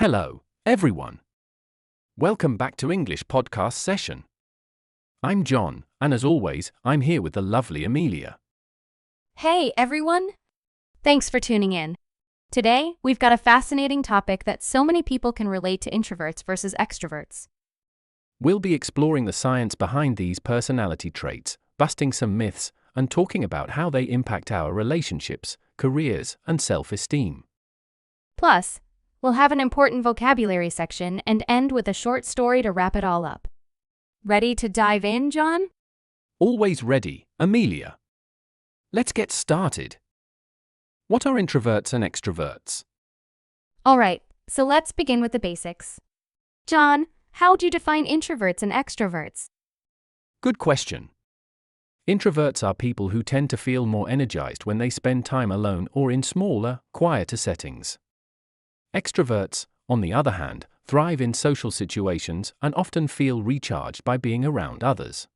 Hello, everyone. Welcome back to English podcast session. I'm John, and as always, I'm here with the lovely Amelia. Hey, everyone! Thanks for tuning in. Today, we've got a fascinating topic that so many people can relate to introverts versus extroverts. We'll be exploring the science behind these personality traits, busting some myths, and talking about how they impact our relationships, careers, and self-esteem. Plus, we'll have an important vocabulary section and end with a short story to wrap it all up. Ready to dive in, John? Always ready, Amelia. Let's get started. What are introverts and extroverts? All right, so let's begin with the basics. John, how do you define introverts and extroverts? Good question. Introverts are people who tend to feel more energized when they spend time alone or in smaller, quieter settings. Extroverts, on the other hand, thrive in social situations and often feel recharged by being around others.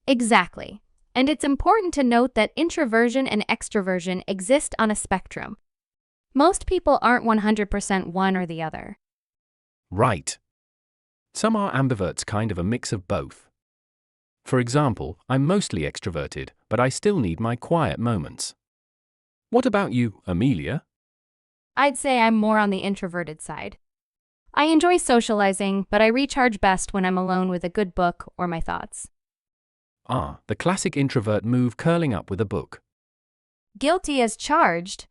Exactly. And it's important to note that introversion and extroversion exist on a spectrum. Most people aren't 100% one or the other. Right. Some are ambiverts, kind of a mix of both. For example, I'm mostly extroverted, but I still need my quiet moments. What about you, Amelia? I'd say I'm more on the introverted side. I enjoy socializing, but I recharge best when I'm alone with a good book or my thoughts. The classic introvert move, curling up with a book. Guilty as charged.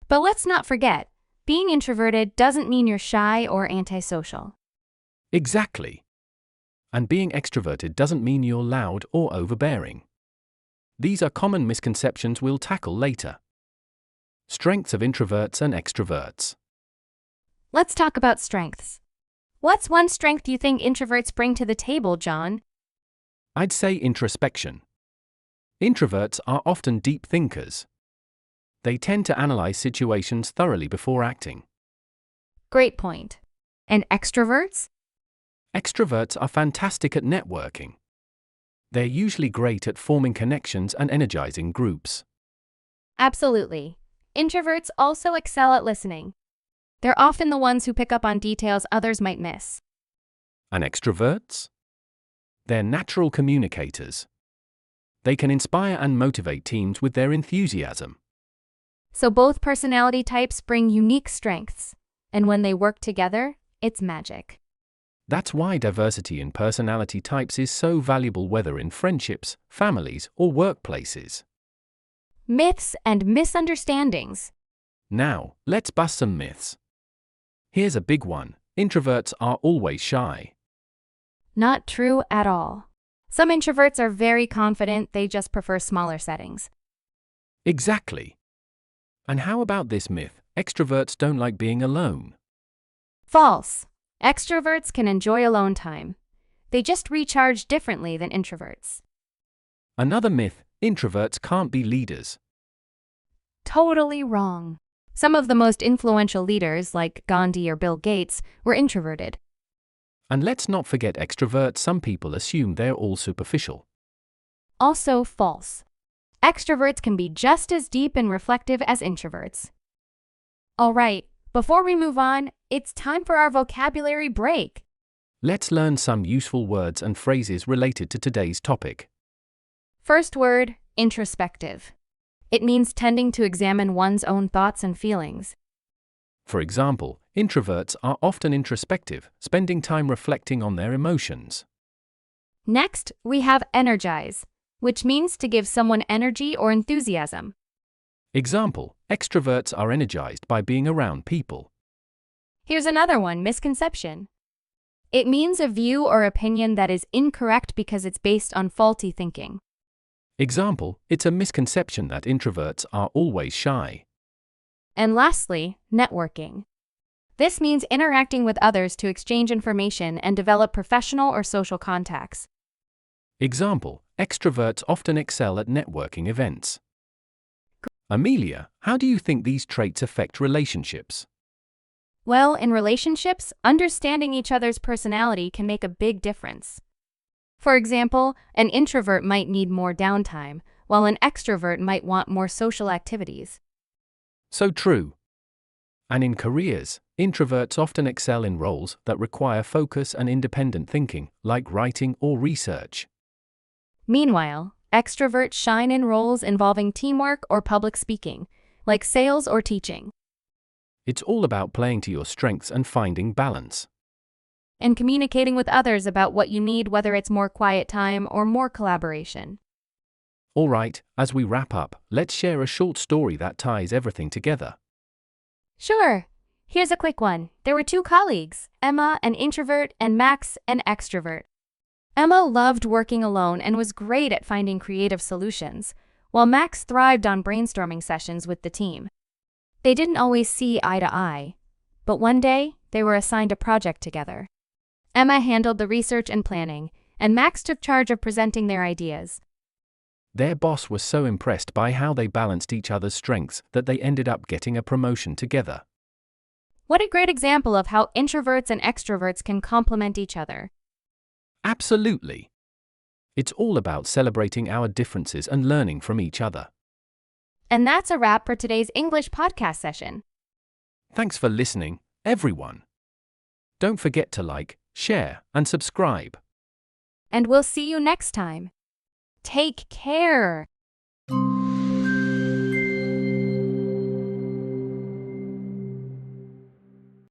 But let's not forget, being introverted doesn't mean you're shy or antisocial. Exactly. And being extroverted doesn't mean you're loud or overbearing. These are common misconceptions we'll tackle later. Strengths of introverts and extroverts. Let's talk about strengths. What's one strength you think introverts bring to the table, John? I'd say introspection. Introverts are often deep thinkers. They tend to analyze situations thoroughly before acting. Great point. And extroverts? Extroverts are fantastic at networking. They're usually great at forming connections and energizing groups. Absolutely. Introverts also excel at listening. They're often the ones who pick up on details others might miss. And extroverts? They're natural communicators. They can inspire and motivate teams with their enthusiasm. So both personality types bring unique strengths, and when they work together, it's magic. That's why diversity in personality types is so valuable, whether in friendships, families, or workplaces. Myths and misunderstandings. Now, let's bust some myths. Here's a big one. Introverts are always shy. Not true at all. Some introverts are very confident, they just prefer smaller settings. Exactly. And how about this myth? Extroverts don't like being alone. False. Extroverts can enjoy alone time. They just recharge differently than introverts. Another myth, introverts can't be leaders. Totally wrong. Some of the most influential leaders, like Gandhi or Bill Gates, were introverted. And let's not forget extroverts. Some people assume they're all superficial. Also false. Extroverts can be just as deep and reflective as introverts. All right, before we move on, it's time for our vocabulary break. Let's learn some useful words and phrases related to today's topic. First word, introspective. It means tending to examine one's own thoughts and feelings. For example, introverts are often introspective, spending time reflecting on their emotions. Next, we have energize, which means to give someone energy or enthusiasm. Example, extroverts are energized by being around people. Here's another one, misconception. It means a view or opinion that is incorrect because it's based on faulty thinking. Example, it's a misconception that introverts are always shy. And lastly, networking. This means interacting with others to exchange information and develop professional or social contacts. Example, extroverts often excel at networking events. Amelia, how do you think these traits affect relationships? Well, in relationships, understanding each other's personality can make a big difference. For example, an introvert might need more downtime, while an extrovert might want more social activities. So true. And in careers, introverts often excel in roles that require focus and independent thinking, like writing or research. Meanwhile, extroverts shine in roles involving teamwork or public speaking, like sales or teaching. It's all about playing to your strengths and finding balance. And communicating with others about what you need, whether it's more quiet time or more collaboration. All right, as we wrap up, let's share a short story that ties everything together. Sure. Here's a quick one. There were two colleagues, Emma, an introvert, and Max, an extrovert. Emma loved working alone and was great at finding creative solutions, while Max thrived on brainstorming sessions with the team. They didn't always see eye to eye, but one day they were assigned a project together. Emma handled the research and planning, and Max took charge of presenting their ideas. Their boss was so impressed by how they balanced each other's strengths that they ended up getting a promotion together. What a great example of how introverts and extroverts can complement each other. Absolutely. It's all about celebrating our differences and learning from each other. And that's a wrap for today's English podcast session. Thanks for listening, everyone. Don't forget to like, share, and subscribe. And we'll see you next time. Take care.